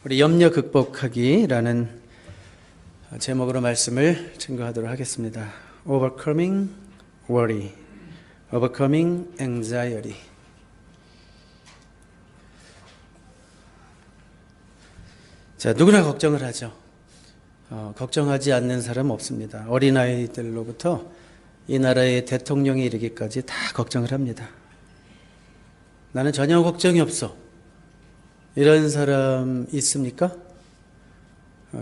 우리 염려 극복하기라는 제목으로 말씀을 증거하도록 하겠습니다. Overcoming worry, overcoming anxiety. 자, 누구나 걱정을 하죠. 걱정하지 않는 사람 없습니다. 어린아이들로부터 이 나라의 대통령이 이르기까지 다 걱정을 합니다. 나는 전혀 걱정이 없어. 이런 사람 있습니까?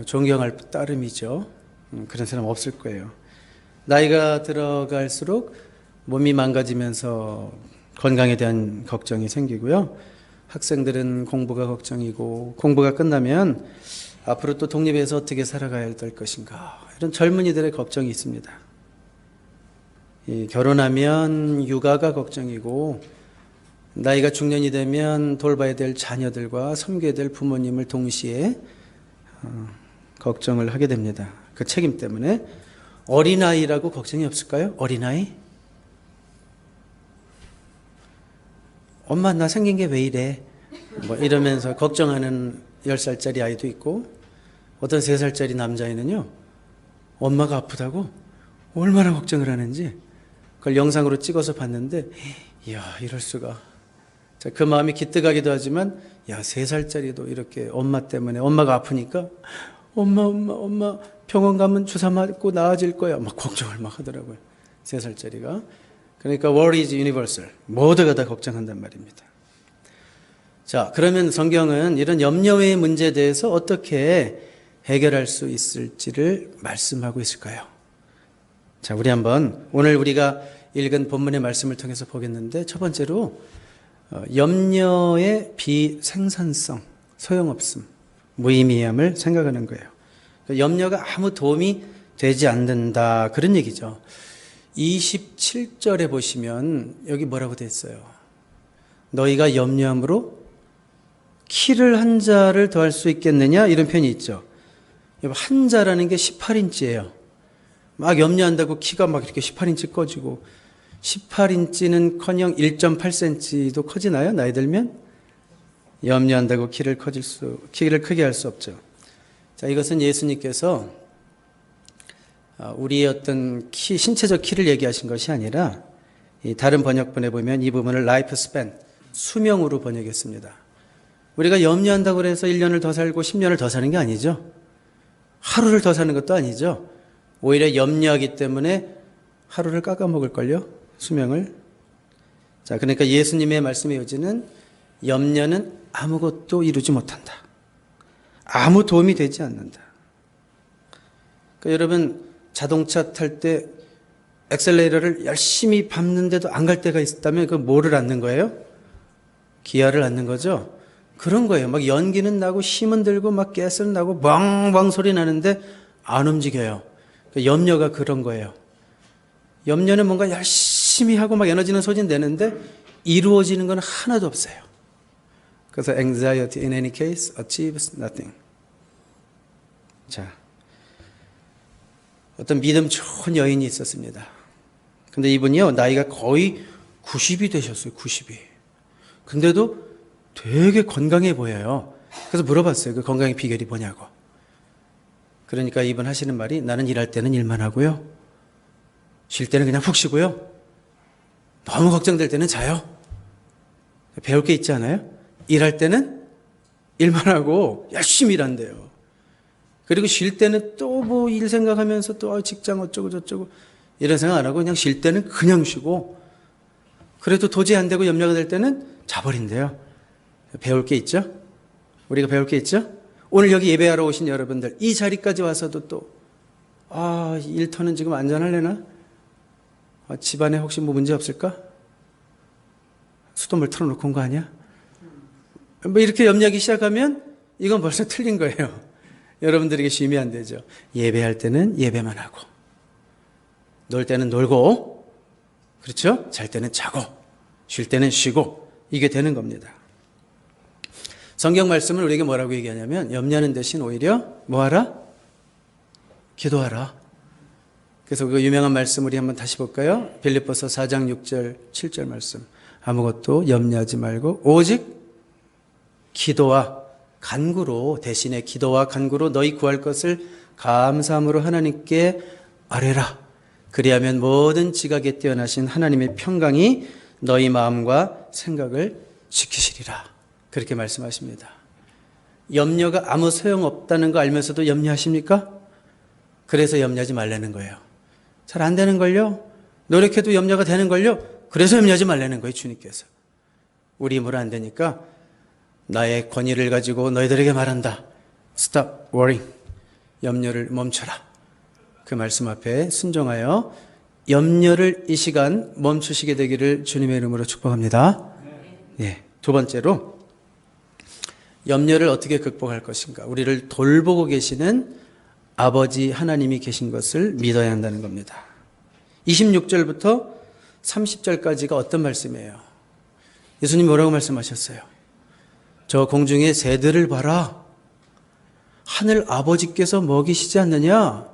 존경할 따름이죠. 그런 사람 없을 거예요. 나이가 들어갈수록 몸이 망가지면서 건강에 대한 걱정이 생기고요. 학생들은 공부가 걱정이고, 공부가 끝나면 앞으로 또 독립해서 어떻게 살아가야 될 것인가, 이런 젊은이들의 걱정이 있습니다. 결혼하면 육아가 걱정이고, 나이가 중년이 되면 돌봐야 될 자녀들과 섬겨야 될 부모님을 동시에 걱정을 하게 됩니다. 그 책임 때문에. 어린아이라고 걱정이 없을까요? 어린아이? 엄마 나 생긴 게 왜 이래? 뭐 이러면서 걱정하는 10살짜리 아이도 있고, 어떤 3살짜리 남자애는요, 엄마가 아프다고 얼마나 걱정을 하는지 그걸 영상으로 찍어서 봤는데, 이야, 이럴 수가. 자, 그 마음이 기특하기도 하지만, 야, 3살짜리도 이렇게 엄마 때문에, 엄마가 아프니까 엄마 병원 가면 주사 맞고 나아질 거야, 막 걱정을 막 하더라고요. 3살짜리가. 그러니까 worry is universal. 모두가 다 걱정한단 말입니다. 자, 그러면 성경은 이런 염려의 문제에 대해서 어떻게 해결할 수 있을지를 말씀하고 있을까요? 자, 우리 한번 오늘 우리가 읽은 본문의 말씀을 통해서 보겠는데, 첫 번째로 염려의 비생산성, 소용없음, 무의미함을 생각하는 거예요. 염려가 아무 도움이 되지 않는다, 그런 얘기죠. 27절에 보시면 여기 뭐라고 돼 있어요? 너희가 염려함으로 키를 한 자를 더할 수 있겠느냐, 이런 표현이 있죠. 한 자라는 게 18인치예요. 막 염려한다고 키가 막 이렇게 18인치 커지고, 18인치는 커녕 1.8cm도 커지나요? 나이 들면? 염려한다고 키를 크게 할 수 없죠. 자, 이것은 예수님께서 우리의 어떤 신체적 키를 얘기하신 것이 아니라, 다른 번역본에 보면 이 부분을 life span, 수명으로 번역했습니다. 우리가 염려한다고 해서 1년을 더 살고 10년을 더 사는 게 아니죠. 하루를 더 사는 것도 아니죠. 오히려 염려하기 때문에 하루를 깎아먹을걸요, 수명을. 자, 그러니까 예수님의 말씀의 요지는 염려는 아무것도 이루지 못한다. 아무 도움이 되지 않는다. 그러니까 여러분, 자동차 탈 때 엑셀레이터를 열심히 밟는데도 안 갈 때가 있다면 그 뭐를 앓는 거예요? 기아를 앓는 거죠. 그런 거예요. 막 연기는 나고 힘은 들고 막 가스는 나고 멍멍 소리 나는데 안 움직여요. 그러니까 염려가 그런 거예요. 염려는 뭔가 열심히 하고 막 에너지는 소진되는데 이루어지는 건 하나도 없어요. 그래서 anxiety in any case achieves nothing. 자, 어떤 믿음 좋은 여인이 있었습니다. 근데 이분이요, 나이가 거의 90이 되셨어요. 90이. 근데도 되게 건강해 보여요. 그래서 물어봤어요. 그 건강의 비결이 뭐냐고. 그러니까 이분 하시는 말이, 나는 일할 때는 일만 하고요, 쉴 때는 그냥 푹 쉬고요, 너무 걱정될 때는 자요. 배울 게 있지 않아요? 일할 때는 일만 하고 열심히 일한대요. 그리고 쉴 때는 또 뭐 일 생각하면서 또 직장 어쩌고 저쩌고 이런 생각 안 하고 그냥 쉴 때는 그냥 쉬고, 그래도 도저히 안 되고 염려가 될 때는 자버린대요. 배울 게 있죠? 우리가 배울 게 있죠? 오늘 여기 예배하러 오신 여러분들, 이 자리까지 와서도 또 일터는 지금 안전하려나? 집안에 혹시 뭐 문제 없을까? 수돗물 틀어놓고 온 거 아니야? 뭐 이렇게 염려하기 시작하면 이건 벌써 틀린 거예요. 여러분들에게 쉬면 안 되죠. 예배할 때는 예배만 하고, 놀 때는 놀고, 그렇죠? 잘 때는 자고, 쉴 때는 쉬고, 이게 되는 겁니다. 성경 말씀은 우리에게 뭐라고 얘기하냐면, 염려하는 대신 오히려 뭐하라? 기도하라. 그래서 그 유명한 말씀 우리 한번 다시 볼까요? 빌립보서 4장 6절 7절 말씀. 아무것도 염려하지 말고 오직 기도와 간구로 대신에 기도와 간구로 너희 구할 것을 감사함으로 하나님께 아뢰라. 그리하면 모든 지각에 뛰어나신 하나님의 평강이 너희 마음과 생각을 지키시리라. 그렇게 말씀하십니다. 염려가 아무 소용없다는 거 알면서도 염려하십니까? 그래서 염려하지 말라는 거예요. 잘 안 되는걸요? 노력해도 염려가 되는걸요? 그래서 염려하지 말라는 거예요, 주님께서. 우리 힘으로 안 되니까 나의 권위를 가지고 너희들에게 말한다. Stop worrying. 염려를 멈춰라. 그 말씀 앞에 순종하여 염려를 이 시간 멈추시게 되기를 주님의 이름으로 축복합니다. 예, 두 번째로 염려를 어떻게 극복할 것인가. 우리를 돌보고 계시는 아버지 하나님이 계신 것을 믿어야 한다는 겁니다. 26절부터 30절까지가 어떤 말씀이에요? 예수님 뭐라고 말씀하셨어요? 저 공중의 새들을 봐라. 하늘 아버지께서 먹이시지 않느냐?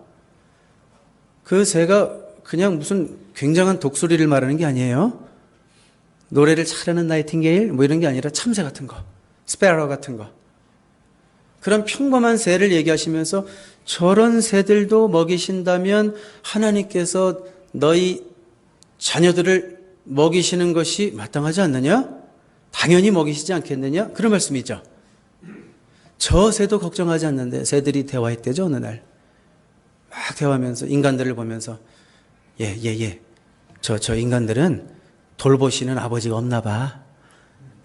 그 새가 그냥 무슨 굉장한 독수리를 말하는 게 아니에요. 노래를 잘하는 나이팅게일 뭐 이런 게 아니라 참새 같은 거, 스페러 같은 거. 그런 평범한 새를 얘기하시면서 저런 새들도 먹이신다면 하나님께서 너희 자녀들을 먹이시는 것이 마땅하지 않느냐? 당연히 먹이시지 않겠느냐? 그런 말씀이죠. 저 새도 걱정하지 않는데 새들이 대화했대죠, 어느 날. 막 대화하면서 인간들을 보면서 저 인간들은 돌보시는 아버지가 없나 봐.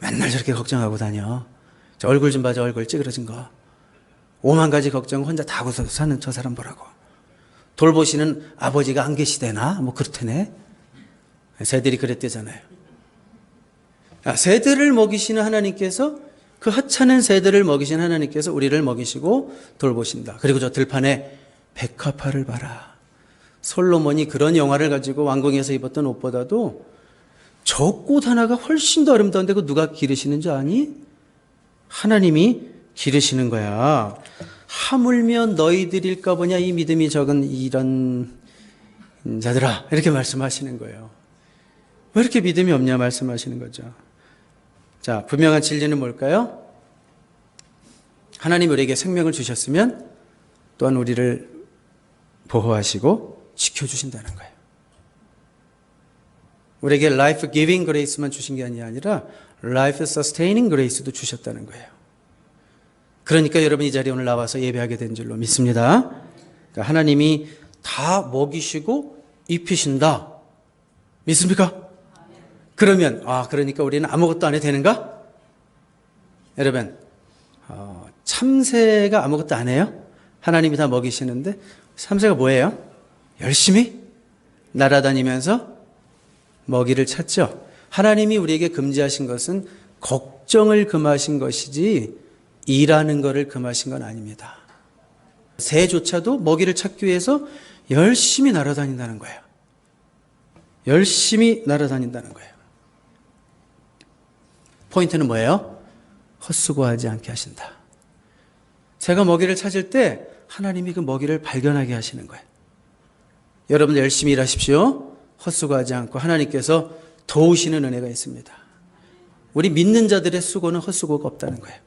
맨날 저렇게 걱정하고 다녀. 저 얼굴 좀 봐, 저 얼굴 찌그러진 거. 5만 가지 걱정 혼자 다 하고 사는 저 사람 보라고. 돌보시는 아버지가 안 계시대나? 뭐 그렇다네. 새들이 그랬대잖아요. 새들을 먹이시는 하나님께서, 그 하찮은 새들을 먹이신 하나님께서 우리를 먹이시고 돌보신다. 그리고 저 들판에 백합화를 봐라. 솔로몬이 그런 영화를 가지고 왕궁에서 입었던 옷보다도 저 꽃 하나가 훨씬 더 아름다운데 그거 누가 기르시는 줄 아니? 하나님이 기르시는 거야. 하물며 너희들일까 보냐 이 믿음이 적은 이런 자들아, 이렇게 말씀하시는 거예요. 왜 이렇게 믿음이 없냐 말씀하시는 거죠. 자, 분명한 진리는 뭘까요? 하나님 우리에게 생명을 주셨으면 또한 우리를 보호하시고 지켜주신다는 거예요. 우리에게 life giving grace만 주신 게 아니라 life sustaining grace도 주셨다는 거예요. 그러니까 여러분 이 자리에 오늘 나와서 예배하게 된 줄로 믿습니다. 그러니까 하나님이 다 먹이시고 입히신다. 믿습니까? 그러면 그러니까 우리는 아무것도 안 해도 되는가? 여러분 참새가 아무것도 안 해요? 하나님이 다 먹이시는데 참새가 뭐예요? 열심히 날아다니면서 먹이를 찾죠. 하나님이 우리에게 금지하신 것은 걱정을 금하신 것이지 일하는 것을 금하신 건 아닙니다. 새조차도 먹이를 찾기 위해서 열심히 날아다닌다는 거예요. 열심히 날아다닌다는 거예요. 포인트는 뭐예요? 헛수고하지 않게 하신다. 새가 먹이를 찾을 때 하나님이 그 먹이를 발견하게 하시는 거예요. 여러분들 열심히 일하십시오. 헛수고하지 않고 하나님께서 도우시는 은혜가 있습니다. 우리 믿는 자들의 수고는 헛수고가 없다는 거예요.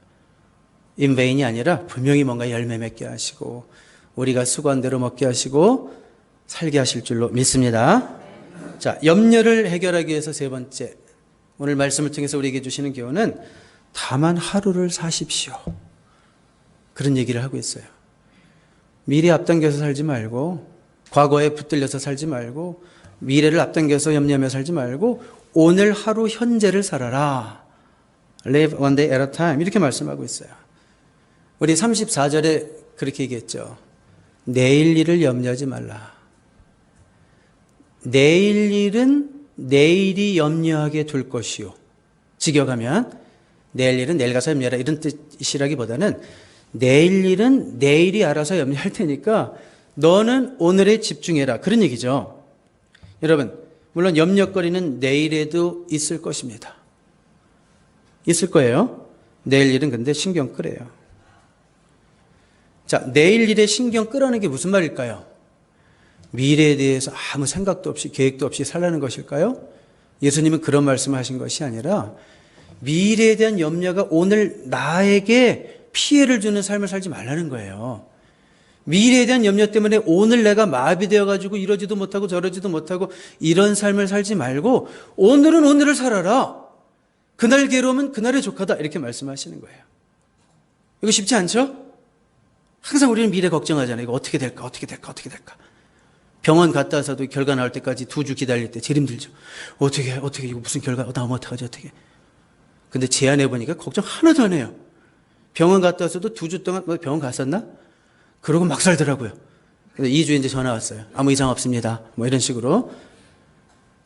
인베인이 아니라 분명히 뭔가 열매 맺게 하시고 우리가 수고한 대로 먹게 하시고 살게 하실 줄로 믿습니다. 자, 염려를 해결하기 위해서 세 번째, 오늘 말씀을 통해서 우리에게 주시는 교훈은 다만 하루를 사십시오. 그런 얘기를 하고 있어요. 미래 앞당겨서 살지 말고, 과거에 붙들려서 살지 말고, 미래를 앞당겨서 염려하며 살지 말고 오늘 하루 현재를 살아라. Live one day at a time. 이렇게 말씀하고 있어요. 우리 34절에 그렇게 얘기했죠. 내일 일을 염려하지 말라. 내일 일은 내일이 염려하게 둘 것이요. 직역하면 내일 일은 내일 가서 염려하라 이런 뜻이라기보다는 내일 일은 내일이 알아서 염려할 테니까 너는 오늘에 집중해라. 그런 얘기죠. 여러분, 물론 염려거리는 내일에도 있을 것입니다. 있을 거예요. 내일 일은 근데 신경 끄래요. 자, 내일 일에 신경 끄라는 게 무슨 말일까요? 미래에 대해서 아무 생각도 없이 계획도 없이 살라는 것일까요? 예수님은 그런 말씀을 하신 것이 아니라 미래에 대한 염려가 오늘 나에게 피해를 주는 삶을 살지 말라는 거예요. 미래에 대한 염려 때문에 오늘 내가 마비되어 가지고 이러지도 못하고 저러지도 못하고 이런 삶을 살지 말고 오늘은 오늘을 살아라. 그날 괴로우면 그날의 조카다. 이렇게 말씀하시는 거예요. 이거 쉽지 않죠? 항상 우리는 미래 걱정하잖아요. 이거 어떻게 될까, 어떻게 될까, 어떻게 될까. 병원 갔다 와서도 결과 나올 때까지 2주 기다릴 때 제일 힘들죠. 어떻게, 이거 무슨 결과, 나오면 어떡하지, 어떻게. 근데 제안해보니까 걱정 하나도 안 해요. 병원 갔다 와서도 2주 동안 병원 갔었나? 그러고 막 살더라고요. 근데 2주에 이제 전화 왔어요. 아무 이상 없습니다. 뭐 이런 식으로.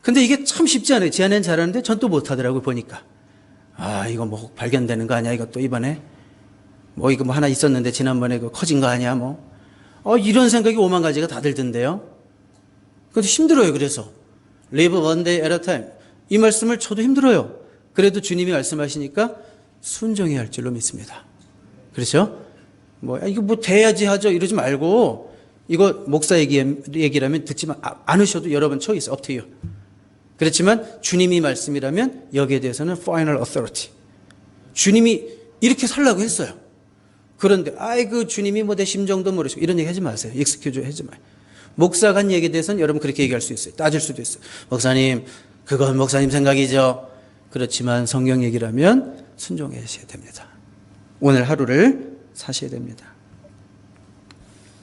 근데 이게 참 쉽지 않아요. 제안은 잘하는데 전 또 못하더라고요, 보니까. 이거 뭐 발견되는 거 아니야, 이것도 이번에. 이거 뭐 하나 있었는데 지난번에 그 커진 거 아니야, 뭐. 이런 생각이 오만 가지가 다 들던데요. 근데 힘들어요, 그래서. Live one day at a time. 이 말씀을 저도 힘들어요. 그래도 주님이 말씀하시니까 순종해야 할 줄로 믿습니다. 그렇죠? 이거 뭐 돼야지 하죠. 이러지 말고, 이거 목사 얘기라면 듣지 않으셔도 여러분 초이스, up to you. 그렇지만 주님이 말씀이라면 여기에 대해서는 final authority. 주님이 이렇게 살라고 했어요. 그런데 주님이 뭐 내 심정도 모르시고 이런 얘기 하지 마세요. 익스큐즈 하지 마요. 목사가 한 얘기에 대해서는 여러분 그렇게 얘기할 수 있어요. 따질 수도 있어요. 목사님, 그건 목사님 생각이죠. 그렇지만 성경 얘기라면 순종하셔야 됩니다. 오늘 하루를 사셔야 됩니다.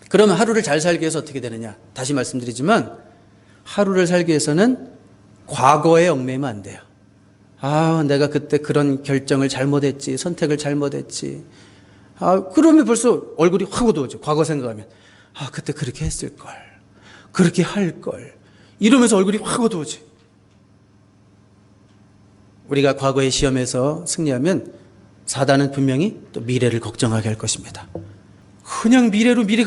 그러면 하루를 잘 살기 위해서 어떻게 되느냐? 다시 말씀드리지만 하루를 살기 위해서는 과거에 얽매이면 안 돼요. 내가 그때 그런 결정을 잘못했지, 선택을 잘못했지. 그러면 벌써 얼굴이 확 어두워져. 과거 생각하면. 그때 그렇게 했을걸. 그렇게 할걸. 이러면서 얼굴이 확 어두워져. 우리가 과거의 시험에서 승리하면 사단은 분명히 또 미래를 걱정하게 할 것입니다. 그냥 미래로 미리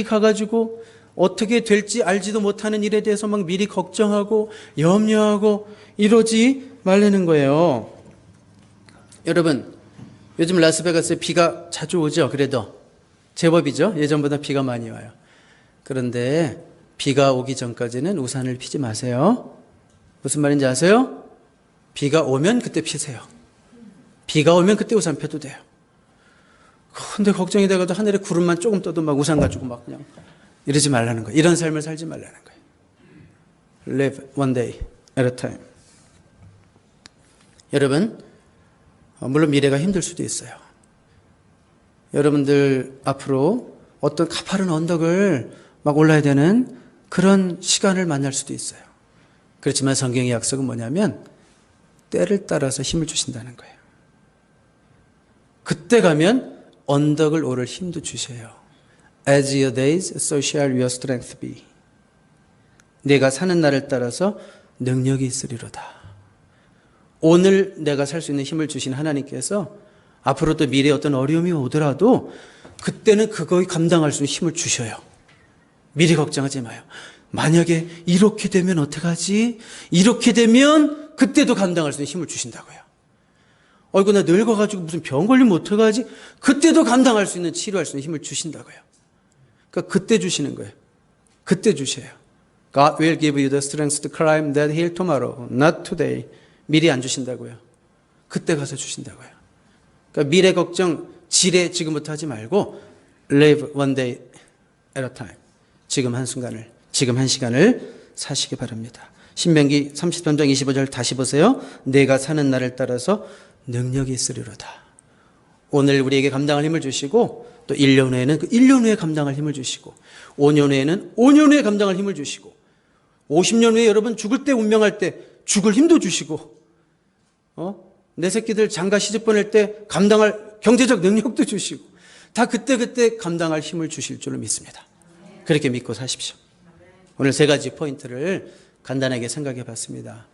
가가지고 어떻게 될지 알지도 못하는 일에 대해서 막 미리 걱정하고 염려하고 이러지 말라는 거예요. 여러분, 요즘 라스베가스에 비가 자주 오죠. 그래도 제법이죠. 예전보다 비가 많이 와요. 그런데 비가 오기 전까지는 우산을 피지 마세요. 무슨 말인지 아세요? 비가 오면 그때 피세요. 비가 오면 그때 우산 펴도 돼요. 근데 걱정이 돼가지고 하늘에 구름만 조금 떠도 막 우산 가지고 막 그냥 이러지 말라는 거예요. 이런 삶을 살지 말라는 거예요. Live one day at a time. 여러분, 물론 미래가 힘들 수도 있어요. 여러분들 앞으로 어떤 가파른 언덕을 막 올라야 되는 그런 시간을 만날 수도 있어요. 그렇지만 성경의 약속은 뭐냐면 때를 따라서 힘을 주신다는 거예요. 그때 가면 언덕을 오를 힘도 주셔요. As your days, so shall your strength be. 내가 사는 날을 따라서 능력이 있으리로다. 오늘 내가 살 수 있는 힘을 주신 하나님께서 앞으로 또 미래에 어떤 어려움이 오더라도 그때는 그거 감당할 수 있는 힘을 주셔요. 미리 걱정하지 마요. 만약에 이렇게 되면 어떡하지? 이렇게 되면 그때도 감당할 수 있는 힘을 주신다고요. 나 늙어가지고 무슨 병 걸리면 어떡하지? 그때도 감당할 수 있는, 치료할 수 있는 힘을 주신다고요. 그러니까 그때 주시는 거예요. 그때 주셔요. God will give you the strength to climb that hill tomorrow, not today. 미리 안 주신다고요. 그때 가서 주신다고요. 그러니까 미래 걱정, 지레 지금부터 하지 말고 live one day at a time. 지금 한 순간을, 지금 한 시간을 사시기 바랍니다. 신명기 33장 25절 다시 보세요. 내가 사는 날을 따라서 능력이 있으리로다. 오늘 우리에게 감당할 힘을 주시고 또 1년 후에는 그 1년 후에 감당할 힘을 주시고 5년 후에는 5년 후에 감당할 힘을 주시고 50년 후에 여러분 죽을 때 운명할 때 죽을 힘도 주시고 내 새끼들 장가 시집 보낼 때 감당할 경제적 능력도 주시고 다 그때 감당할 힘을 주실 줄로 믿습니다. 그렇게 믿고 사십시오. 오늘 세 가지 포인트를 간단하게 생각해 봤습니다.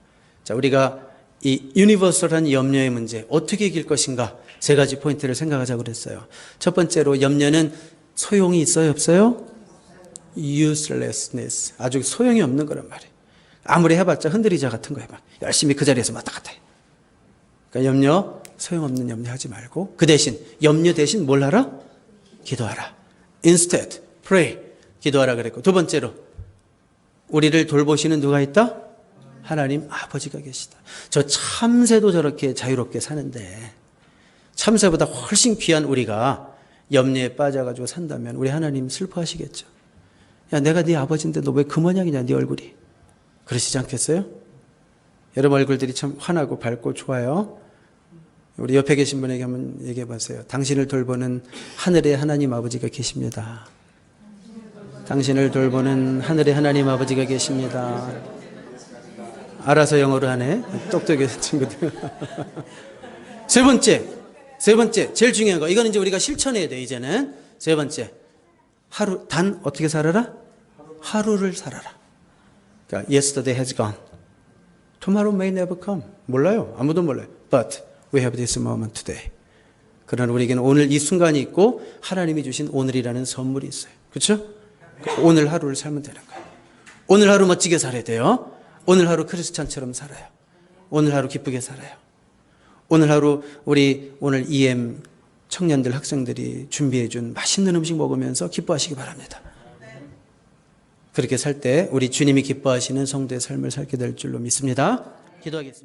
자, 우리가 이 유니버설한 염려의 문제 어떻게 이길 것인가 세 가지 포인트를 생각하자고 그랬어요. 첫 번째로 염려는 소용이 있어요, 없어요? uselessness. 아주 소용이 없는 거란 말이에요. 아무리 해봤자 흔들리자 같은 거 해봐. 열심히 그 자리에서 왔다 갔다 해. 그러니까 염려, 소용없는 염려하지 말고 그 대신 염려 대신 뭘 하라? 기도하라. Instead, pray. 기도하라 그랬고 두 번째로 우리를 돌보시는 누가 있다? 하나님 아버지가 계시다. 저 참새도 저렇게 자유롭게 사는데 참새보다 훨씬 귀한 우리가 염려에 빠져가지고 산다면 우리 하나님 슬퍼하시겠죠. 야, 내가 네 아버지인데 너 왜 그 모양이냐, 네 얼굴이. 그러시지 않겠어요? 여러분 얼굴들이 참 환하고 밝고 좋아요. 우리 옆에 계신 분에게 한번 얘기해 보세요. 당신을 돌보는 하늘의 하나님 아버지가 계십니다. 당신을 돌보는 하늘의 하나님 아버지가 계십니다. 알아서 영어로 하네. 똑똑한 친구들. 세 번째, 제일 중요한 거. 이거는 이제 우리가 실천해야 돼, 이제는. 세 번째. 단 어떻게 살아라? 하루를 살아라. 그러니까 yesterday has gone. Tomorrow may never come. 몰라요. 아무도 몰라요. But we have this moment today. 그러나 우리에게는 오늘 이 순간이 있고 하나님이 주신 오늘이라는 선물이 있어요. 그렇죠? 오늘 하루를 살면 되는 거예요. 오늘 하루 멋지게 살아야 돼요. 오늘 하루 크리스찬처럼 살아요. 오늘 하루 기쁘게 살아요. 오늘 하루 오늘 EM 청년들 학생들이 준비해 준 맛있는 음식 먹으면서 기뻐하시기 바랍니다. 그렇게 살 때 우리 주님이 기뻐하시는 성도의 삶을 살게 될 줄로 믿습니다. 기도하겠습니다.